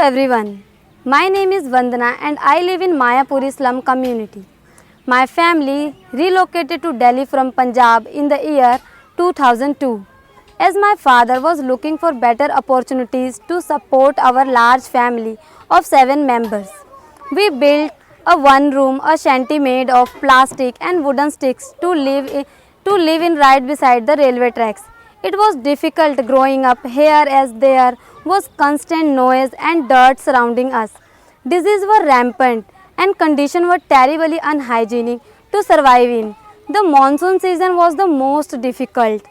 everyone, my name is Vandana and I live in Mayapuri slum community. My family relocated to Delhi from Punjab in the year 2002 as my father was looking for better opportunities to support our large family of 7 members. We built a one room a shanty made of plastic and wooden sticks to live in right beside the railway tracks. It was difficult growing up here as there was constant noise and dirt surrounding us. Diseases were rampant and conditions were terribly unhygienic to survive in. The monsoon season was the most difficult.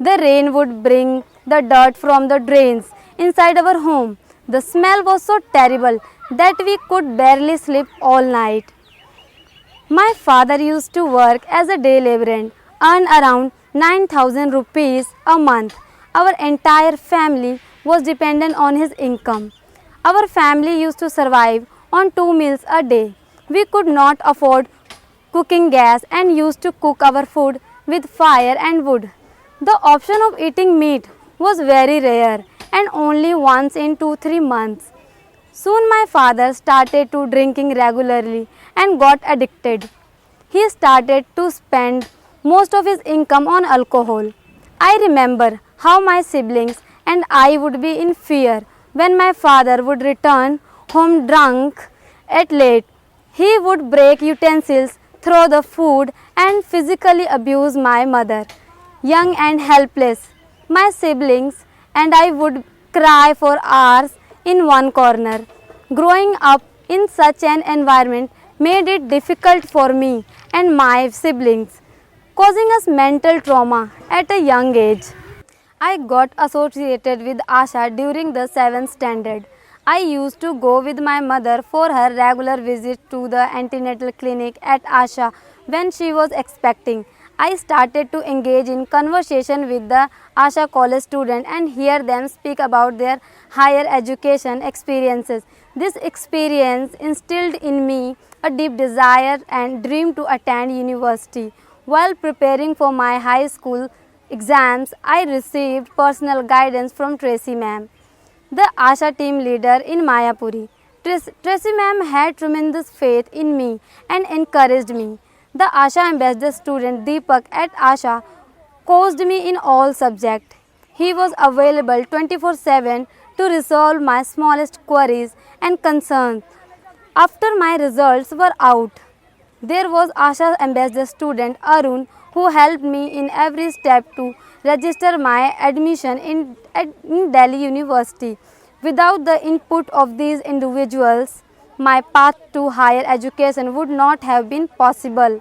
The rain would bring the dirt from the drains inside our home. The smell was so terrible that we could barely sleep all night. My father used to work as a day laborer, earn around 9,000 rupees a month. Our entire family was dependent on his income. Our family used to survive on 2 meals a day. We could not afford cooking gas and used to cook our food with fire and wood. The option of eating meat was very rare and only once in 2-3 months. Soon my father started to drinking regularly and got addicted. He started to spend most of his income on alcohol. I remember how my siblings and I would be in fear when my father would return home drunk at late. He would break utensils, throw the food and physically abuse my mother. Young and helpless, my siblings and I would cry for hours in one corner. Growing up in such an environment made it difficult for me and my siblings, causing us mental trauma at a young age. I got associated with Asha during the 7th standard. I used to go with my mother for her regular visit to the antenatal clinic at Asha when she was expecting. I started to engage in conversation with the Asha college student and hear them speak about their higher education experiences. This experience instilled in me a deep desire and dream to attend university. While preparing for my high school exams, I received personal guidance from Tracy ma'am, the Asha team leader in Mayapuri. Tracy ma'am had tremendous faith in me and encouraged me. The Asha ambassador student Deepak at Asha coached me in all subjects. He was available 24/7 to resolve my smallest queries and concerns. After my results were out, there was Asha ambassador student Arun who helped me in every step to register my admission in Delhi University. Without the input of these individuals, my path to higher education would not have been possible.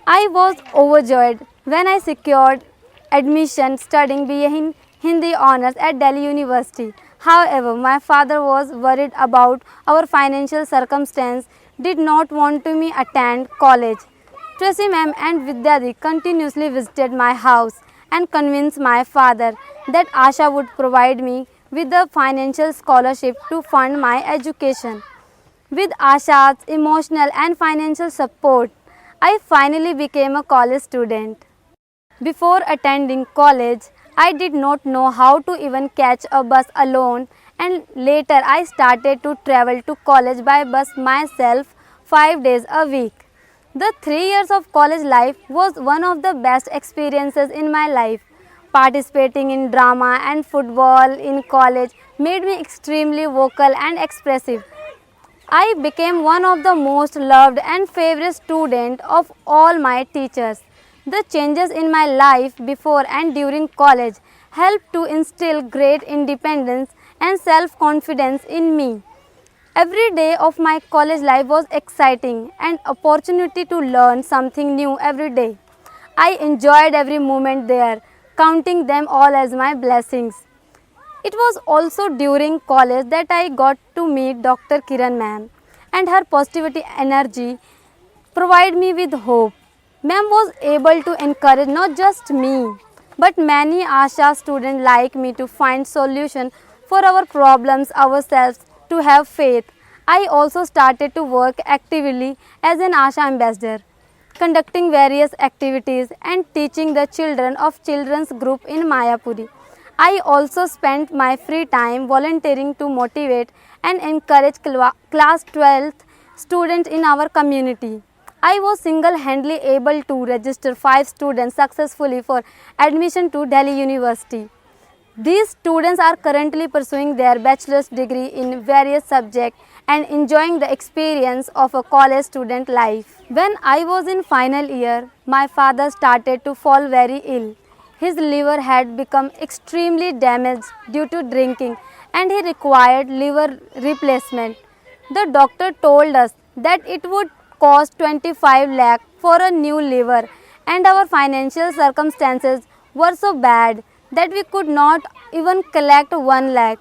I was overjoyed when I secured admission studying BA in Hindi Honours at Delhi University. However, my father was worried about our financial circumstance, did not want to me attend college. Tracy ma'am and Vidyadi continuously visited my house and convinced my father that Asha would provide me with a financial scholarship to fund my education. With Asha's emotional and financial support, I finally became a college student. Before attending college, I did not know how to even catch a bus alone, and later I started to travel to college by bus myself 5 days a week. The 3 years of college life was one of the best experiences in my life. Participating in drama and football in college made me extremely vocal and expressive. I became one of the most loved and favorite student of all my teachers. The changes in my life before and during college helped to instill great independence and self-confidence in me. Every day of my college life was exciting and opportunity to learn something new every day. I enjoyed every moment there, counting them all as my blessings. It was also during college that I got to meet Dr. Kiran ma'am, and her positivity energy provided me with hope. Ma'am was able to encourage not just me, but many Asha students like me to find solution for our problems ourselves, to have faith. I also started to work actively as an Asha ambassador, conducting various activities and teaching the children of children's group in Mayapuri. I also spent my free time volunteering to motivate and encourage class 12th students in our community. I was single-handedly able to register 5 students successfully for admission to Delhi University. These students are currently pursuing their bachelor's degree in various subjects and enjoying the experience of a college student life. When I was in final year, my father started to fall very ill. His liver had become extremely damaged due to drinking and he required liver replacement. The doctor told us that it would cost 25 lakh for a new liver and our financial circumstances were so bad that we could not even collect 1 lakh.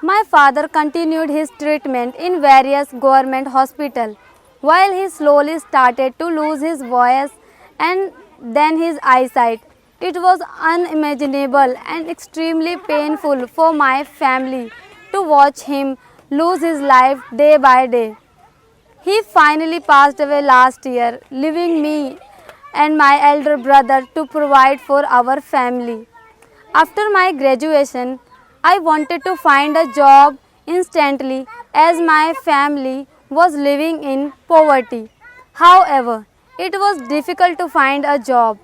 My father continued his treatment in various government hospitals while he slowly started to lose his voice and then his eyesight. It was unimaginable and extremely painful for my family to watch him lose his life day by day. He finally passed away last year, leaving me and my elder brother to provide for our family. After my graduation, I wanted to find a job instantly as my family was living in poverty. However, it was difficult to find a job.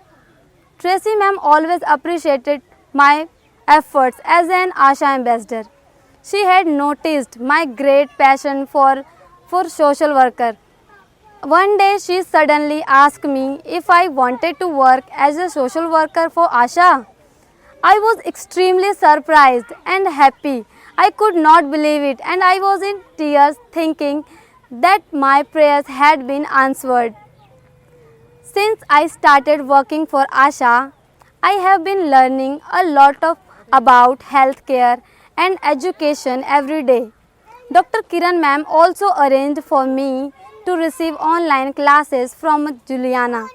Tracy ma'am always appreciated my efforts as an ASHA ambassador. She had noticed my great passion for social worker. One day she suddenly asked me if I wanted to work as a social worker for ASHA. I was extremely surprised and happy. I could not believe it and I was in tears thinking that my prayers had been answered. Since I started working for ASHA, I have been learning a lot about healthcare and education every day. Dr. Kiran ma'am also arranged for me to receive online classes from Juliana,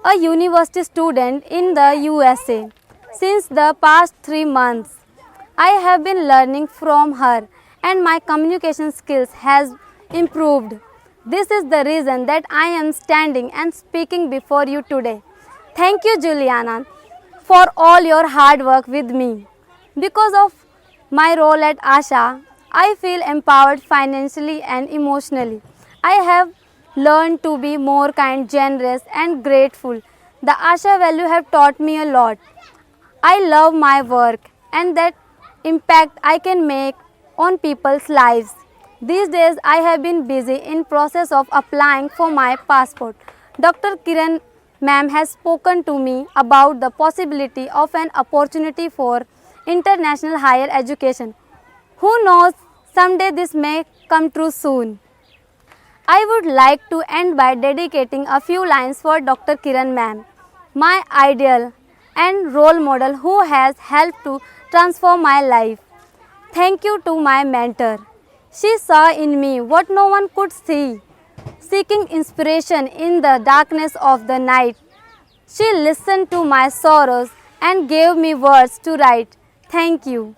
a university student in the USA. Since the past 3 months, I have been learning from her and my communication skills has improved. This is the reason that I am standing and speaking before you today. Thank you, Juliana, for all your hard work with me. Because of my role at ASHA, I feel empowered financially and emotionally. I have learned to be more kind, generous and grateful. The ASHA value have taught me a lot. I love my work and that impact I can make on people's lives. These days I have been busy in process of applying for my passport. Dr. Kiran ma'am has spoken to me about the possibility of an opportunity for international higher education. Who knows, someday this may come true soon. I would like to end by dedicating a few lines for Dr. Kiran ma'am, my ideal and role model who has helped to transform my life. Thank you to my mentor. She saw in me what no one could see. Seeking inspiration in the darkness of the night, she listened to my sorrows and gave me words to write. Thank you.